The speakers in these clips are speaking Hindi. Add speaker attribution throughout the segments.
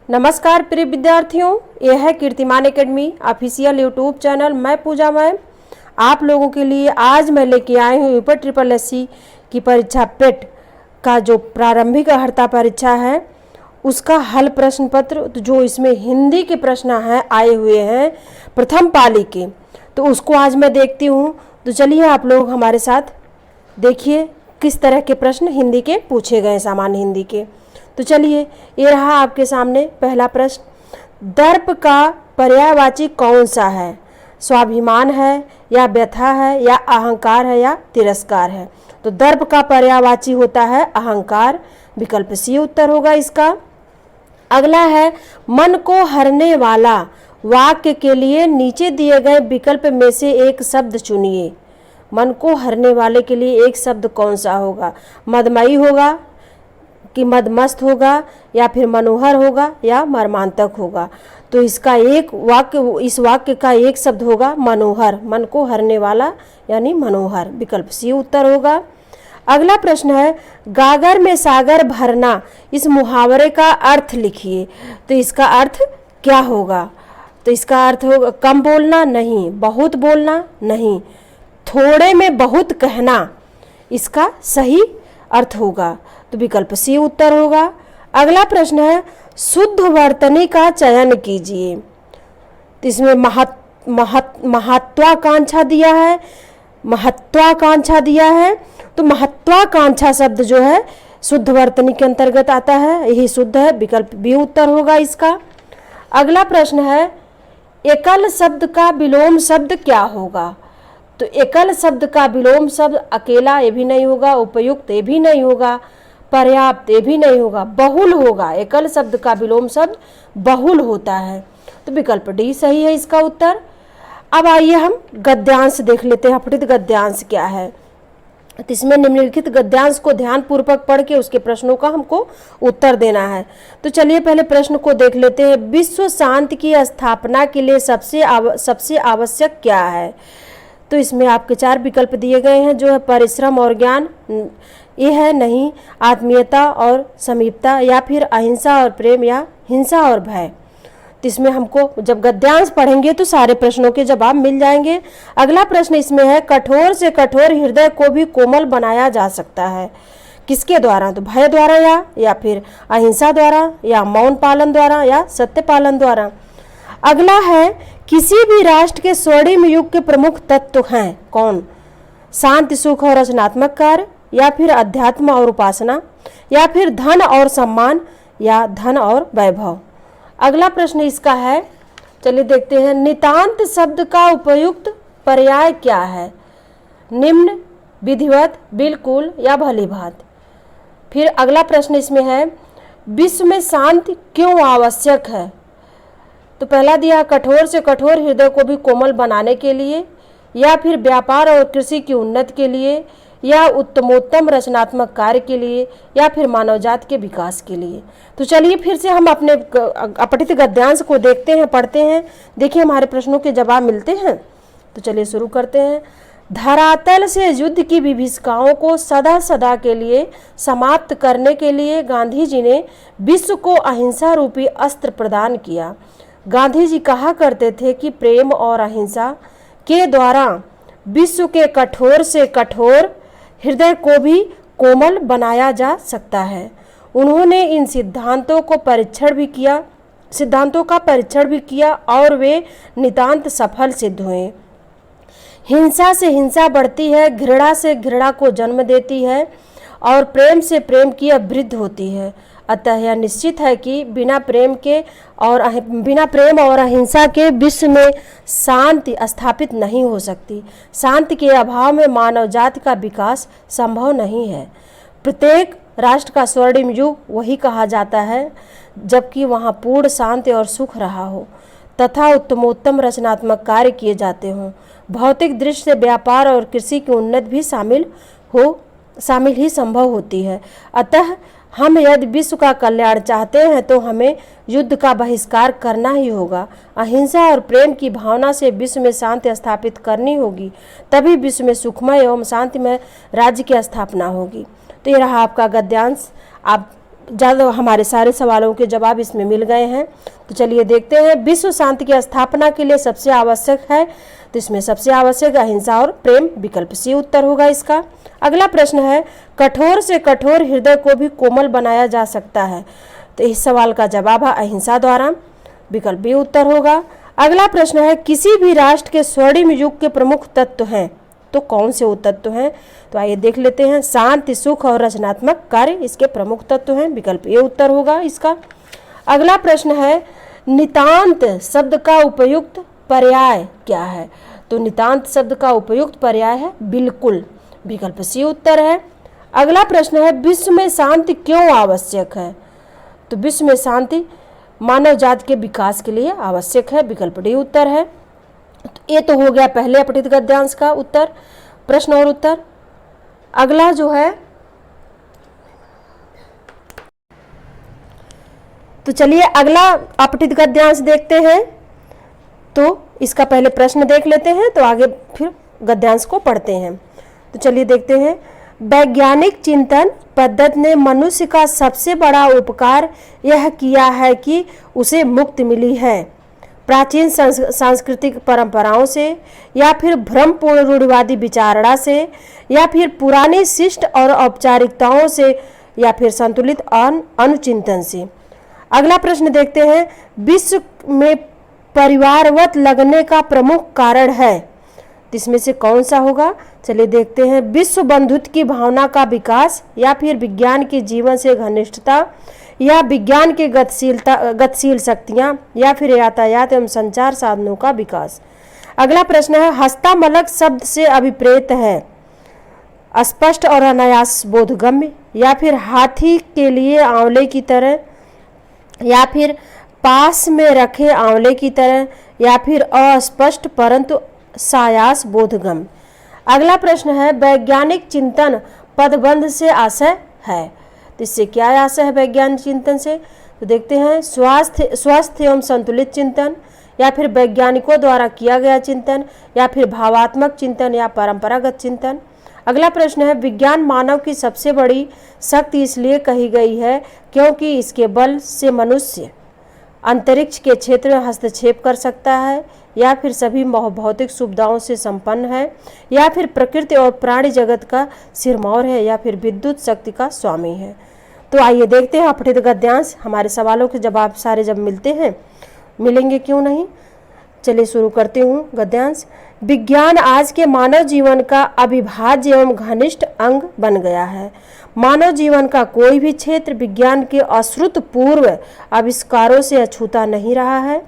Speaker 1: नमस्कार प्रिय विद्यार्थियों, यह है कीर्तिमान एकेडमी ऑफिशियल यूट्यूब चैनल। मैं पूजा मैम आप लोगों के लिए आज मैं लेके आई हूँ यूपी ट्रिपल एससी की परीक्षा पेट का जो प्रारंभिक अर्हता परीक्षा है उसका हल प्रश्न पत्र। तो जो इसमें हिंदी के प्रश्न हैं आए हुए हैं प्रथम पाली के, तो उसको आज मैं देखती हूँ। तो चलिए आप लोग हमारे साथ देखिए किस तरह के प्रश्न हिंदी के पूछे गए, सामान्य हिंदी के। तो चलिए ये रहा आपके सामने पहला प्रश्न, दर्प का पर्यायवाची कौन सा है? स्वाभिमान है या व्यथा है या अहंकार है या तिरस्कार है? तो दर्प का पर्यायवाची होता है अहंकार, विकल्प सी उत्तर होगा इसका। अगला है, मन को हरने वाला वाक्य के लिए नीचे दिए गए विकल्प में से एक शब्द चुनिए। मन को हरने वाले के लिए एक शब्द कौन सा होगा? मदमयी होगा कि मदमस्त होगा या फिर मनोहर होगा या मर्मांतक होगा? तो इसका एक वाक्य, इस वाक्य का एक शब्द होगा मनोहर, मन को हरने वाला यानी मनोहर, विकल्प सी उत्तर होगा। अगला प्रश्न है, गागर में सागर भरना, इस मुहावरे का अर्थ लिखिए। तो इसका अर्थ क्या होगा? तो इसका अर्थ होगा कम बोलना नहीं, बहुत बोलना नहीं, थोड़े में बहुत कहना, इसका सही अर्थ होगा। तो विकल्प सी उत्तर होगा। अगला प्रश्न है, शुद्ध वर्तनी का चयन कीजिए। तो इसमें महत्वाकांक्षा दिया है, महत्वाकांक्षा दिया है। तो महत्वाकांक्षा शब्द जो है शुद्ध वर्तनी के अंतर्गत आता है, यही शुद्ध है, विकल्प बी उत्तर होगा इसका। अगला प्रश्न है, एकल शब्द का विलोम शब्द क्या होगा? तो एकल शब्द का विलोम शब्द अकेला ये भी नहीं होगा, उपयुक्त ये भी नहीं होगा, पर्याप्त ये भी नहीं होगा, बहुल होगा। एकल शब्द का विलोम शब्द बहुल होता है। तो विकल्प डी सही है इसका उत्तर। अब आइए हम गद्यांश देख लेते हैं, अपठित गद्यांश क्या है। तो इसमें निम्नलिखित गद्यांश को ध्यानपूर्वक पढ़ के उसके प्रश्नों का हमको उत्तर देना है। तो चलिए पहले प्रश्न को देख लेते हैं। विश्व शांति की स्थापना के लिए सबसे आवश्यक क्या है? तो इसमें आपके चार विकल्प दिए गए हैं, जो है परिश्रम और ज्ञान, ये है नहीं, आत्मीयता और समीपता, या फिर अहिंसा और प्रेम, या हिंसा और भय। तो इसमें हमको जब गद्यांश पढ़ेंगे तो सारे प्रश्नों के जवाब मिल जाएंगे। अगला प्रश्न इसमें है, कठोर से कठोर हृदय को भी कोमल बनाया जा सकता है, किसके द्वारा? तो भय द्वारा या फिर अहिंसा द्वारा, या मौन पालन द्वारा, या सत्य पालन द्वारा। अगला है, किसी भी राष्ट्र के स्वर्णिम युग के प्रमुख तत्व हैं कौन? शांति, सुख और रचनात्मक कार्य, या फिर अध्यात्म और उपासना, या फिर धन और सम्मान, या धन और वैभव। अगला प्रश्न इसका है, चलिए देखते हैं, नितांत शब्द का उपयुक्त पर्याय क्या है? निम्न, विधिवत, बिल्कुल, या भली भांति। फिर अगला प्रश्न इसमें है, विश्व में शांति क्यों आवश्यक है? तो पहला दिया, कठोर से कठोर हृदय को भी कोमल बनाने के लिए, या फिर व्यापार और कृषि की उन्नति के लिए, या उत्तमोत्तम रचनात्मक कार्य के लिए, या फिर मानव जाति के विकास के लिए। तो चलिए फिर से हम अपने अपठित गद्यांश को देखते हैं, पढ़ते हैं, देखिए हमारे प्रश्नों के जवाब मिलते हैं। तो चलिए शुरू करते हैं। धरातल से युद्ध की विभीषिकाओं को सदा सदा के लिए समाप्त करने के लिए गांधी जी ने विश्व को अहिंसा रूपी अस्त्र प्रदान किया। गांधी जी कहा करते थे कि प्रेम और अहिंसा के द्वारा विश्व के कठोर से कठोर हृदय को भी कोमल बनाया जा सकता है। उन्होंने इन सिद्धांतों का परीक्षण भी किया और वे नितांत सफल सिद्ध हुए। हिंसा से हिंसा बढ़ती है, घृणा से घृणा को जन्म देती है और प्रेम से प्रेम की अभिवृद्धि होती है। अतः यह निश्चित है कि बिना प्रेम और अहिंसा के विश्व में शांति स्थापित नहीं हो सकती। शांति के अभाव में मानव जाति का विकास संभव नहीं है। प्रत्येक राष्ट्र का स्वर्णिम युग वही कहा जाता है जबकि वहाँ पूर्ण शांति और सुख रहा हो तथा उत्तमोत्तम रचनात्मक कार्य किए जाते हों। भौतिक दृष्टि से व्यापार और कृषि की उन्नति भी शामिल ही संभव होती है। अतः हम यदि विश्व का कल्याण चाहते हैं तो हमें युद्ध का बहिष्कार करना ही होगा। अहिंसा और प्रेम की भावना से विश्व में शांति स्थापित करनी होगी, तभी विश्व में सुखमय एवं शांतिमय राज्य की स्थापना होगी। तो ये रहा आपका गद्यांश। आप ज़्यादा हमारे सारे सवालों के जवाब इसमें मिल गए हैं। तो चलिए देखते हैं, विश्व शांति की स्थापना के लिए सबसे आवश्यक है, तो इसमें सबसे आवश्यक अहिंसा और प्रेम, विकल्प सी उत्तर होगा इसका। अगला प्रश्न है, कठोर से कठोर हृदय को भी कोमल बनाया जा सकता है, तो इस सवाल का जवाब है अहिंसा द्वारा, विकल्प बी उत्तर होगा। अगला प्रश्न है, किसी भी राष्ट्र के स्वर्णिम युग के प्रमुख तत्व हैं, तो कौन से वो तत्व हैं, तो आइए देख लेते हैं। शांति, सुख और रचनात्मक कार्य इसके प्रमुख तत्व हैं, विकल्प ए उत्तर होगा इसका। अगला प्रश्न है, नितांत शब्द का उपयुक्त पर्याय क्या है, तो नितांत शब्द का उपयुक्त पर्याय है बिल्कुल, विकल्प सी उत्तर है। अगला प्रश्न है, विश्व में शांति क्यों आवश्यक है, तो विश्व में शांति मानव जाति के विकास के लिए आवश्यक है, विकल्प डी उत्तर है। तो ये तो हो गया पहले अपठित गद्यांश का उत्तर, प्रश्न और उत्तर। अगला जो है, तो चलिए अगला अपठित गद्यांश देखते हैं। तो इसका पहले प्रश्न देख लेते हैं, तो आगे फिर गद्यांश को पढ़ते हैं। तो चलिए देखते हैं, वैज्ञानिक चिंतन पद्धति ने मनुष्य का सबसे बड़ा उपकार यह किया है कि उसे मुक्ति मिली है प्राचीन सांस्कृतिक परंपराओं से, या फिर भ्रमपूर्ण रूढ़िवादी विचारणा से, या फिर पुरानी शिष्ट और औपचारिकताओं से, या फिर संतुलित अनुचिंतन से। अगला प्रश्न देखते हैं, विश्व में परिवारवत लगने का प्रमुख कारण है, इसमें से कौन सा होगा, चलिए देखते हैं। विश्व बंधुत्व की भावना का विकास, या फिर विज्ञान के जीवन से घनिष्ठता, या विज्ञान के गतिशील शक्तियाँ, या फिर यातायात एवं संचार साधनों का विकास। अगला प्रश्न है, हस्तामलक शब्द से अभिप्रेत है स्पष्ट और अनायास बोधगम्य, या फिर हाथी के लिए आंवले की तरह, या फिर पास में रखे आंवले की तरह, या फिर अस्पष्ट परंतु सायास बोधगम्य। अगला प्रश्न है, वैज्ञानिक चिंतन पदबंध से आशय है, तो इससे क्या आशय है वैज्ञानिक चिंतन से, तो देखते हैं, स्वस्थ एवं संतुलित चिंतन, या फिर वैज्ञानिकों द्वारा किया गया चिंतन, या फिर भावात्मक चिंतन, या परंपरागत चिंतन। अगला प्रश्न है, विज्ञान मानव की सबसे बड़ी शक्ति इसलिए कही गई है क्योंकि इसके बल से मनुष्य अंतरिक्ष के क्षेत्र में हस्तक्षेप कर सकता है, या फिर सभी भौतिक सुविधाओं से संपन्न है, या फिर प्रकृति और प्राणी जगत का सिरमौर है, या फिर विद्युत शक्ति का स्वामी है। तो आइए देखते हैं अपठित गद्यांश। हमारे सवालों के जवाब सारे जब मिलते हैं, मिलेंगे क्यों नहीं। चलिए शुरू करती हूँ गद्यांश। विज्ञान आज के मानव जीवन का अविभाज्य एवं घनिष्ठ अंग बन गया है। मानव जीवन का कोई भी क्षेत्र विज्ञान के अश्रुतपूर्व आविष्कारों से अछूता नहीं रहा है।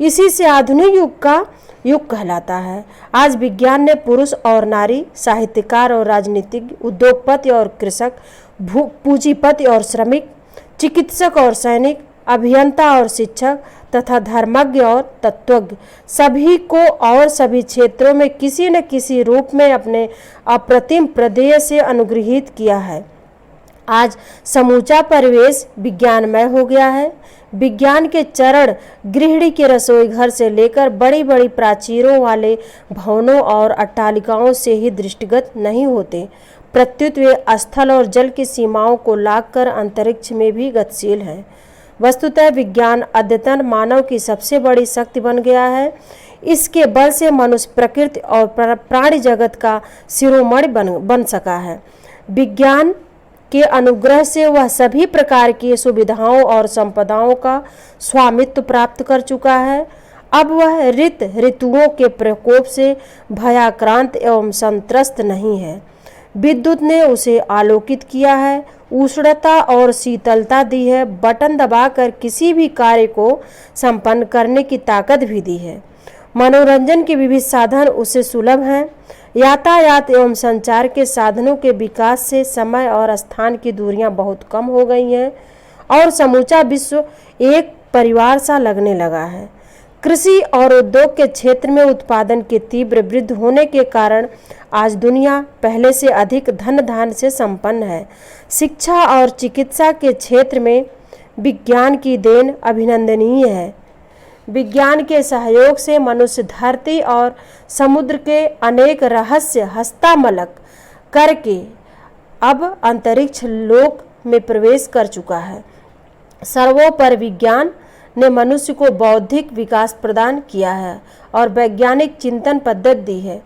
Speaker 1: इसी से आधुनिक युग का युग कहलाता है। आज विज्ञान ने पुरुष और नारी, साहित्यकार और राजनीतिज्ञ, उद्योगपति और कृषक, पूंजीपति और श्रमिक, चिकित्सक और सैनिक, अभियंता और शिक्षक तथा धर्मज्ञ और तत्वज्ञ सभी को और सभी क्षेत्रों में किसी न किसी रूप में अपने अप्रतिम प्रदेय से अनुग्रहित किया है। आज समूचा परिवेश विज्ञानमय हो गया है। विज्ञान के चरण गृहिणी के रसोई घर से लेकर बड़ी बड़ी प्राचीरों वाले भवनों और अट्टालिकाओं से ही दृष्टिगत नहीं होते, प्रत्युत वे स्थल और जल की सीमाओं को लांघकर अंतरिक्ष में भी गतिशील हैं। वस्तुतः विज्ञान अद्यतन मानव की सबसे बड़ी शक्ति बन गया है। इसके बल से मनुष्य प्रकृति और प्राणी जगत का शिरोमणि बन सका है। विज्ञान के अनुग्रह से वह सभी प्रकार की सुविधाओं और संपदाओं का स्वामित्व प्राप्त कर चुका है। अब वह ऋतुओं के प्रकोप से भयाक्रांत एवं संत्रस्त नहीं है। विद्युत ने उसे आलोकित किया है, उष्णता और शीतलता दी है, बटन दबाकर किसी भी कार्य को संपन्न करने की ताकत भी दी है। मनोरंजन के विविध साधन उसे सुलभ हैं। यातायात एवं संचार के साधनों के विकास से समय और स्थान की दूरियां बहुत कम हो गई हैं और समूचा विश्व एक परिवार सा लगने लगा है। कृषि और उद्योग के क्षेत्र में उत्पादन के तीव्र वृद्धि होने के कारण आज दुनिया पहले से अधिक धन धान्य से संपन्न है। शिक्षा और चिकित्सा के क्षेत्र में विज्ञान की देन अभिनंदनीय है। विज्ञान के सहयोग से मनुष्य धरती और समुद्र के अनेक रहस्य हस्तामलक करके अब अंतरिक्ष लोक में प्रवेश कर चुका है। सर्वोपरि विज्ञान ने मनुष्य को बौद्धिक विकास प्रदान किया है और वैज्ञानिक चिंतन पद्धति दी है।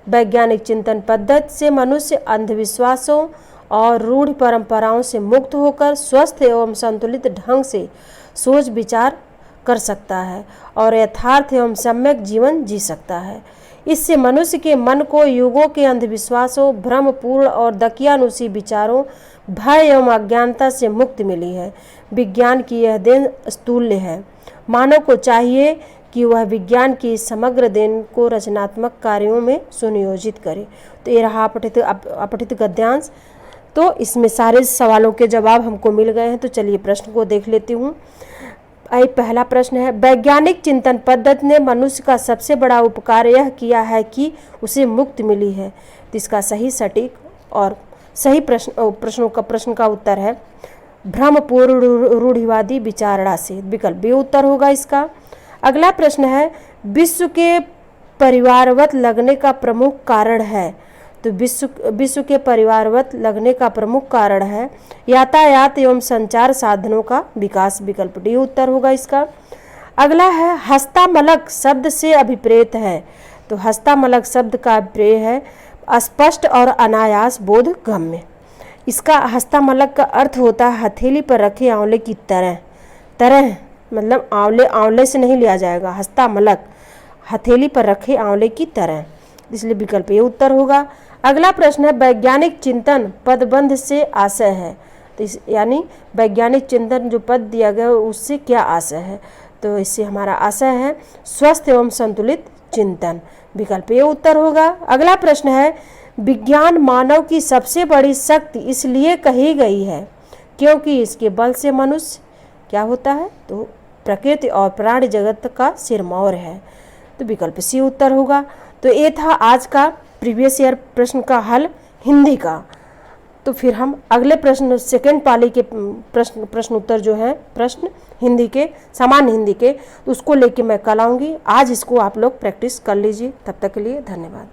Speaker 1: वैज्ञानिक चिंतन पद्धति से मनुष्य अंधविश्वासों और रूढ़ परंपराओं से मुक्त होकर स्वस्थ एवं संतुलित ढंग से सोच विचार कर सकता है और यथार्थ एवं सम्यक जीवन जी सकता है। इससे मनुष्य के मन को युगों के अंधविश्वासों, भ्रमपूर्ण और दकियानुसी विचारों, भय एवं अज्ञानता से मुक्ति मिली है। विज्ञान की यह देन स्तुल्य है। मानव को चाहिए कि वह विज्ञान की समग्र देन को रचनात्मक कार्यों में सुनियोजित करे। तो ये रहा अपठित गद्यांश। तो इसमें सारे सवालों के जवाब हमको मिल गए हैं। तो चलिए प्रश्न को देख लेती हूँ। पहला प्रश्न है, वैज्ञानिक चिंतन पद्धति ने मनुष्य का सबसे बड़ा उपकार यह किया है कि उसे मुक्ति मिली है। तो इसका सही, सटीक और सही प्रश्न का उत्तर है भ्रमपूर्ण रूढ़िवादी विचारणा से। विकल्प बी उत्तर होगा इसका। अगला प्रश्न है, विश्व के परिवारवत लगने का प्रमुख कारण है। तो विश्व के परिवारवत लगने का प्रमुख कारण है यातायात एवं संचार साधनों का विकास। विकल्प डी उत्तर होगा इसका। अगला है, हस्तामलक शब्द से अभिप्रेत है। तो हस्तामलक शब्द का अभिप्रेय है स्पष्ट और अनायास बोध गम्य। इसका हस्तामलक का अर्थ होता है हथेली पर रखे आंवले की तरह मतलब आंवले से नहीं लिया जाएगा। हस्तामलक हथेली पर रखे आंवले की तरह, इसलिए विकल्प ये उत्तर होगा। अगला प्रश्न है, वैज्ञानिक चिंतन पदबंध से आशय है। तो यानी वैज्ञानिक चिंतन जो पद दिया गया उससे क्या आशय है। तो इससे हमारा आशय है स्वस्थ एवं संतुलित चिंतन। विकल्प ये उत्तर होगा। अगला प्रश्न है, विज्ञान मानव की सबसे बड़ी शक्ति इसलिए कही गई है क्योंकि इसके बल से मनुष्य क्या होता है, तो प्रकृति और प्राणी जगत का सिरमौर है। तो विकल्प सी उत्तर होगा। तो ये था आज का प्रीवियस ईयर प्रश्न का हल हिंदी का। तो फिर हम अगले प्रश्न सेकेंड पाली के प्रश्न उत्तर जो है प्रश्न हिंदी के सामान्य हिंदी के, तो उसको लेके मैं कल आऊँगी। आज इसको आप लोग प्रैक्टिस कर लीजिए। तब तक के लिए धन्यवाद।